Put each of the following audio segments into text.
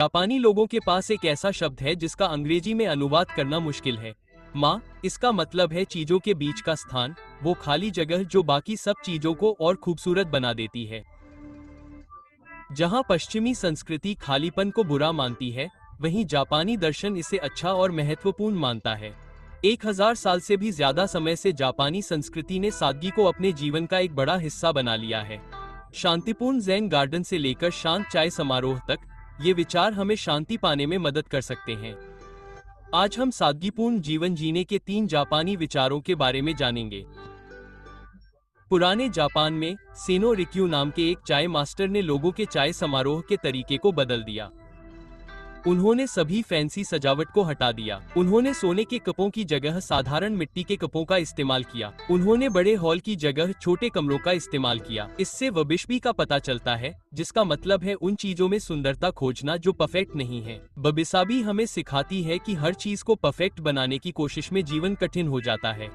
जापानी लोगों के पास एक ऐसा शब्द है जिसका अंग्रेजी में अनुवाद करना मुश्किल है। माँ, इसका मतलब है चीजों के बीच का स्थान, वो खाली जगह जो बाकी सब चीजों को और खूबसूरत बना देती है। जहाँ पश्चिमी संस्कृति खालीपन को बुरा मानती है, वहीं जापानी दर्शन इसे अच्छा और महत्वपूर्ण मानता है। 1000 साल से भी ज्यादा समय से जापानी संस्कृति ने सादगी को अपने जीवन का एक बड़ा हिस्सा बना लिया है। शांतिपूर्ण ज़ेन गार्डन से लेकर शांत चाय समारोह तक, ये विचार हमें शांति पाने में मदद कर सकते हैं। आज हम सादगीपूर्ण जीवन जीने के 3 जापानी विचारों के बारे में जानेंगे। पुराने जापान में सेनो रिक्यू नाम के एक चाय मास्टर ने लोगों के चाय समारोह के तरीके को बदल दिया। उन्होंने सभी फैंसी सजावट को हटा दिया। उन्होंने सोने के कपों की जगह साधारण मिट्टी के कपों का इस्तेमाल किया। उन्होंने बड़े हॉल की जगह छोटे कमरों का इस्तेमाल किया। इससे वबिशबी का पता चलता है, जिसका मतलब है उन चीजों में सुंदरता खोजना जो परफेक्ट नहीं है। वबिसाबी हमें सिखाती है कि हर चीज को परफेक्ट बनाने की कोशिश में जीवन कठिन हो जाता है।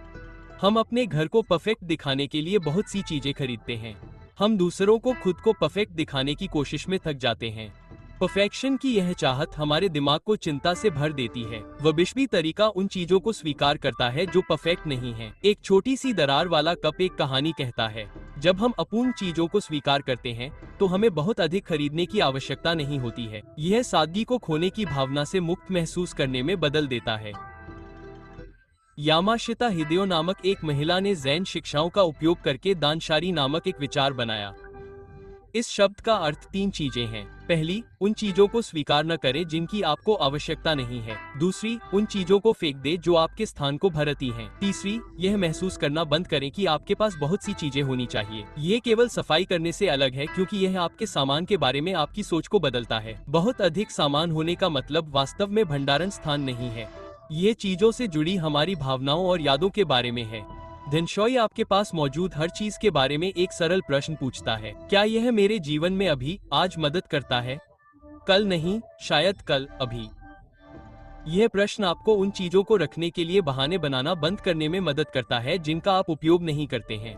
हम अपने घर को परफेक्ट दिखाने के लिए बहुत सी चीजें खरीदते हैं। हम दूसरों को खुद को परफेक्ट दिखाने की कोशिश में थक जाते हैं। परफेक्शन की यह चाहत हमारे दिमाग को चिंता से भर देती है। वबिशबी तरीका उन चीजों को स्वीकार करता है जो परफेक्ट नहीं है। एक छोटी सी दरार वाला कप एक कहानी कहता है। जब हम अपूर्ण चीजों को स्वीकार करते हैं, तो हमें बहुत अधिक खरीदने की आवश्यकता नहीं होती है। यह सादगी को खोने की भावना से मुक्त महसूस करने में बदल देता है। यामाशिता हिदेओ नामक एक महिला ने ज़ेन शिक्षाओं का उपयोग करके दानशारी नामक एक विचार बनाया। इस शब्द का अर्थ 3 चीजें हैं। पहली, उन चीजों को स्वीकार न करें जिनकी आपको आवश्यकता नहीं है। दूसरी, उन चीजों को फेंक दे जो आपके स्थान को भरती हैं। तीसरी, यह महसूस करना बंद करें कि आपके पास बहुत सी चीजें होनी चाहिए। ये केवल सफाई करने से अलग है, क्योंकि यह आपके सामान के बारे में आपकी सोच को बदलता है। बहुत अधिक सामान होने का मतलब वास्तव में भंडारण स्थान नहीं है। ये चीजों से जुड़ी हमारी भावनाओं और यादों के बारे में है। देनशोई आपके पास मौजूद हर चीज के बारे में एक सरल प्रश्न पूछता है। क्या यह मेरे जीवन में अभी, आज मदद करता है? कल नहीं, शायद कल, अभी। यह प्रश्न आपको उन चीजों को रखने के लिए बहाने बनाना बंद करने में मदद करता है जिनका आप उपयोग नहीं करते हैं।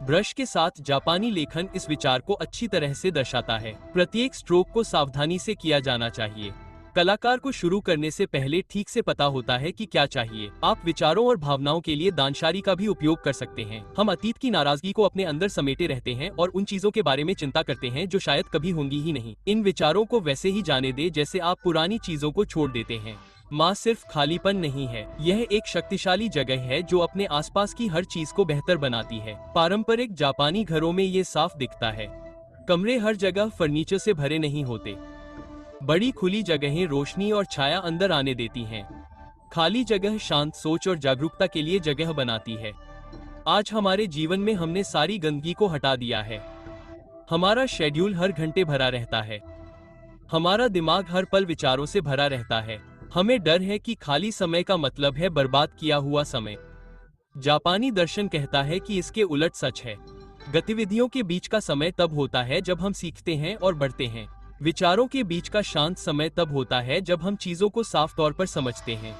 ब्रश के साथ जापानी लेखन इस विचार को अच्छी तरह से दर्शाता है। प्रत्येक स्ट्रोक को सावधानी से किया जाना चाहिए। कलाकार को शुरू करने से पहले ठीक से पता होता है कि क्या चाहिए। आप विचारों और भावनाओं के लिए दानशारी का भी उपयोग कर सकते हैं। हम अतीत की नाराजगी को अपने अंदर समेटे रहते हैं और उन चीजों के बारे में चिंता करते हैं जो शायद कभी होंगी ही नहीं। इन विचारों को वैसे ही जाने दे जैसे आप पुरानी चीजों को छोड़ देते हैं। माँ सिर्फ खालीपन नहीं है, यह एक शक्तिशाली जगह है जो अपने आसपास की हर चीज को बेहतर बनाती है। पारंपरिक जापानी घरों में ये साफ दिखता है। कमरे हर जगह फर्नीचर से भरे नहीं होते। बड़ी खुली जगहें रोशनी और छाया अंदर आने देती हैं। खाली जगह शांत सोच और जागरूकता के लिए जगह बनाती है। आज हमारे जीवन में हमने सारी गंदगी को हटा दिया है। हमारा शेड्यूल हर घंटे भरा रहता है। हमारा दिमाग हर पल विचारों से भरा रहता है। हमें डर है कि खाली समय का मतलब है बर्बाद किया हुआ समय। जापानी दर्शन कहता है कि इसके उलट सच है। गतिविधियों के बीच का समय तब होता है जब हम सीखते हैं और बढ़ते हैं। विचारों के बीच का शांत समय तब होता है जब हम चीजों को साफ तौर पर समझते हैं।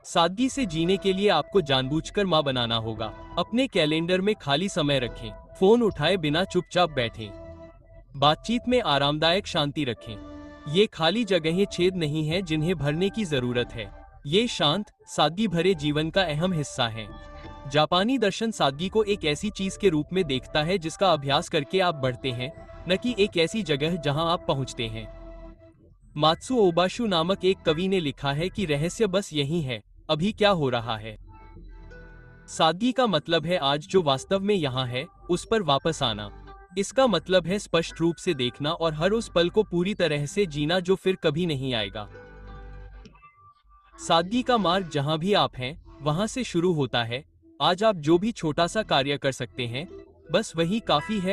सादगी से जीने के लिए आपको जानबूझकर माँ बनाना होगा। अपने कैलेंडर में खाली समय रखें। फोन उठाए बिना चुपचाप बैठें। बातचीत में आरामदायक शांति रखें। ये खाली जगहें छेद नहीं है जिन्हें भरने की जरूरत है। ये शांत, सादगी भरे जीवन का अहम हिस्सा है। जापानी दर्शन सादगी को एक ऐसी चीज के रूप में देखता है जिसका अभ्यास करके आप बढ़ते हैं, न कि एक ऐसी जगह जहां आप पहुंचते हैं। मात्सु ओबाशु नामक एक कवि ने लिखा है कि रहस्य बस यही है, अभी क्या हो रहा है। सादगी का मतलब है आज जो वास्तव में यहाँ है, उस पर वापस आना। इसका मतलब है स्पष्ट रूप से देखना और हर उस पल को पूरी तरह से जीना जो फिर कभी नहीं आएगा। सादगी का मार्ग जहां भी आप हैं, वहां से शुरू होता है। आज आप जो भी छोटा सा कार्य कर सकते हैं, बस वही काफी है।